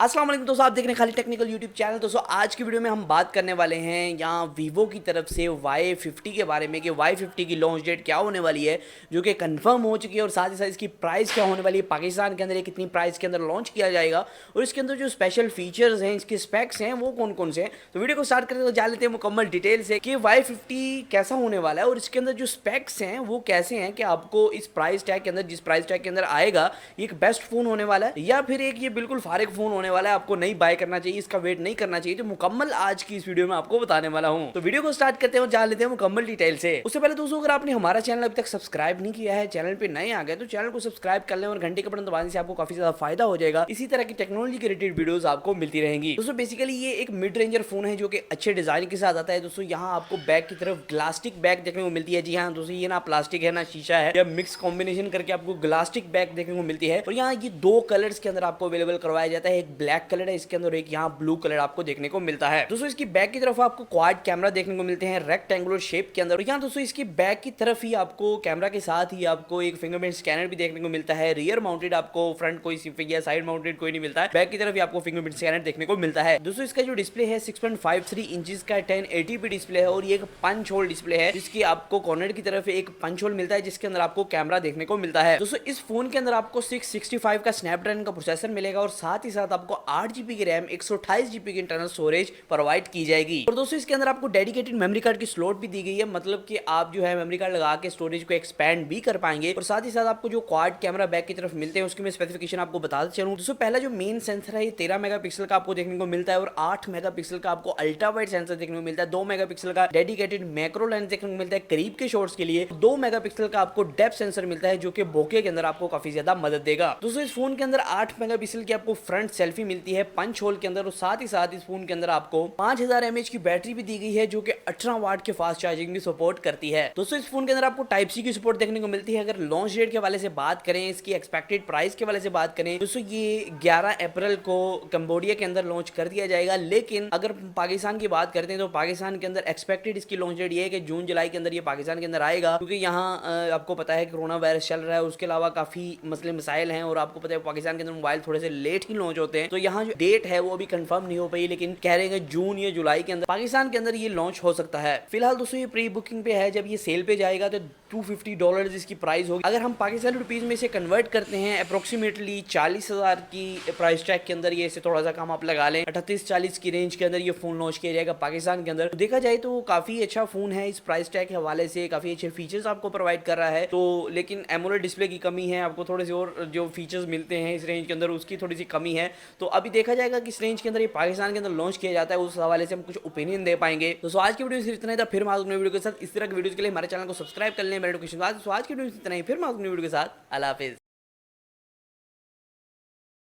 अस्सलाम वालेकुम दोस्तों, आप देख रहे हैं खाली टेक्निकल यूट्यूब चैनल। दोस्तों आज की वीडियो में हम बात करने वाले हैं यहाँ वीवो की तरफ से Y50 के बारे में कि Y50 की लॉन्च डेट क्या होने वाली है, जो कि कंफर्म हो चुकी है, और साथ ही साथ इसकी प्राइस क्या होने वाली है, पाकिस्तान के अंदर ये कितनी प्राइस के अंदर लॉन्च किया जाएगा, और इसके अंदर जो स्पेशल फीचर्स हैं, इसके स्पेक्स हैं, वो कौन कौन से हैं। तो वीडियो को स्टार्ट करते तो जान लेते हैं मुकम्मल डिटेल से कि Y50 कैसा होने वाला है और इसके अंदर जो स्पेक्स हैं वो कैसे हैं, कि आपको इस प्राइस टैग के अंदर, जिस प्राइस टैग के अंदर आएगा, ये एक बेस्ट फोन होने वाला है या फिर एक ये बिल्कुल फारिग फोन होने वाला है, आपको नहीं बाय करना चाहिए, इसका वेट नहीं करना चाहिए। तो मुकम्मल आज की इस वीडियो में आपको बताने वाला हूं। तो वीडियो को स्टार्ट करते हैं और जान लेते हैं मुकम्मल डिटेल से। उससे पहले दोस्तों, अगर आपने हमारा चैनल अभी तक सब्सक्राइब नहीं किया है, चैनल पे नए आ गए, तो चैनल को सब्सक्राइब कर लें और घंटे के बटन दबाने से आपको काफी ज्यादा फायदा हो जाएगा। इसी तरह की टेक्नोलॉजी के रिलेटेड वीडियोस आपको मिलती रहेंगी। दोस्तों बेसिकली ये एक मिड रेंजर फोन है जो कि अच्छे डिजाइन के साथ आता है। दोस्तों यहाँ आपको बैक की तरफ ग्लास्टिक बैक देखने को मिलती है। जी हाँ दोस्तों, ये ना प्लास्टिक है ना शीशा है, या मिक्स कॉम्बिनेशन करके आपको ग्लास्टिक बैक देखने को मिलती है। और यहाँ ये दो कलर्स के अंदर आपको अवेलेबल करवाया जाता है, एक ब्लैक कलर है इसके अंदर, एक यहाँ ब्लू कलर आपको देखने को मिलता है। दोस्तों इसकी बैक की तरफ आपको क्वाड कैमरा देखने को मिलते हैं रेक्टेंगुलर शेप के अंदर। यहाँ दोस्तों इसकी बैक की तरफ ही आपको कैमरा के साथ ही आपको एक फिंगरप्रिंट स्कैनर भी देखने को मिलता है। रियर माउंटेड आपको फ्रंट कोई या साइड माउंटेड कोई नहीं मिलता है, बैक की तरफ ही आपको फिंगरप्रिंट स्कैनर देखने को मिलता है। दोस्तों इसका जो डिस्प्ले है 6.53 इंचेस का 1080p डिस्प्ले है, और ये एक पंच होल डिस्प्ले है, जिसकी आपको कॉर्नर की तरफ एक पंच होल मिलता है, जिसके अंदर आपको कैमरा देखने को मिलता है। दोस्तों इस फोन के अंदर आपको 665 का स्नैपड्रैगन का प्रोसेसर मिलेगा, और साथ ही साथ आपको 8GB की रैम, 128GB की इंटरनल स्टोरेज प्रोवाइड की जाएगी। और दोस्तों इसके अंदर आपको डेडिकेटेड मेमोरी कार्ड की स्लॉट भी दी गई है, मतलब कि आप जो है मेमोरी कार्ड लगा के स्टोरेज को एक्सपैंड भी कर पाएंगे। और साथ ही साथ आपको जो क्वाड कैमरा बैक की तरफ मिलते हैं उसकी मैं स्पेसिफिकेशन आपको बताते चलूं। दोस्तों पहला जो मेन सेंसर है ये 13 मेगापिक्सल का आपको देखने को मिलता है, और 8 मेगापिक्सल का आपको अल्ट्रा वाइड सेंसर देखने को मिलता है। 2 मेगापिक्सल का डेडिकेटेड मैक्रो लेंस देखने को मिलता है करीब के शॉट्स के लिए। 2 मेगापिक्सल का आपको डेप्थ सेंसर मिलता है, जो कि बोके के अंदर आपको काफी ज्यादा मदद देगा। दोस्तों इस फोन के अंदर 8 मेगापिक्सल की आपको फ्रंट सेल्फी मिलती है पंच होल के अंदर, और साथ ही साथ इस फोन के अंदर आपको 5000 mAh की बैटरी भी दी गई है, जो कि 18 वाट के फास्ट चार्जिंग भी सपोर्ट करती है। दोस्तों इस फोन के अंदर आपको टाइप सी की सपोर्ट देखने को मिलती है। अगर लॉन्च डेट के हवाले से बात करें, इसकी एक्सपेक्टेड प्राइस के हवाले से बात करें, दोस्तों ये 11 अप्रैल को कंबोडिया के अंदर लॉन्च कर दिया जाएगा। लेकिन अगर पाकिस्तान की बात करते हैं तो पाकिस्तान के अंदर एक्सपेक्टेड इसकी लॉन्च डेट ये है कि जून जुलाई के अंदर ये पाकिस्तान के अंदर आएगा, क्योंकि यहाँ आपको पता है कोरोना वायरस चल रहा है, उसके अलावा काफी मसले मसाइल हैं, और आपको पता है पाकिस्तान के अंदर मोबाइल थोड़े से लेट ही लॉन्च होते हैं। तो यहाँ जो डेट है वो अभी कंफर्म नहीं हो पाई, लेकिन कह रहे हैं जून या जुलाई के अंदर पाकिस्तान के अंदर ये लॉन्च हो सकता है। फिलहाल दोस्तों ये प्री बुकिंग पे है, जब ये सेल पे जाएगा तो $250 इसकी प्राइस होगी। अगर हम पाकिस्तानी रुपीज में इसे कन्वर्ट करते हैं अप्रोक्सीमेटली 40,000 की प्राइस टैग के अंदर, ये इसे थोड़ा सा कम आप लगा लें, 38-40 की रेंज के अंदर ये फोन लॉन्च किया जाएगा पाकिस्तान के अंदर। तो देखा जाए तो काफी अच्छा फोन है, इस प्राइस टैग के हवाले से काफी अच्छे फीचर्स आपको प्रोवाइड कर रहा है। तो लेकिन एमोलेड डिस्प्ले की कमी है, आपको थोड़े से और जो फीचर्स मिलते हैं इस रेंज के अंदर उसकी थोड़ी सी कमी है। तो अभी देखा जाएगा कि इस रेंज के अंदर ये पाकिस्तान के अंदर लॉन्च किया जाता है, उस हवाले से हम कुछ ओपिनियन दे पाएंगे। तो आज की वीडियो सिर्फ इतना ही था, फिर मैं अपने वीडियो के साथ इस तरह की वीडियो के लिए हमारे चैनल को सब्सक्राइब कर लें, मेरे नोटिफिकेशन। आज की वीडियो इतना ही, फिर मैं अपनी वीडियो के साथ। अल्लाह हाफिज़।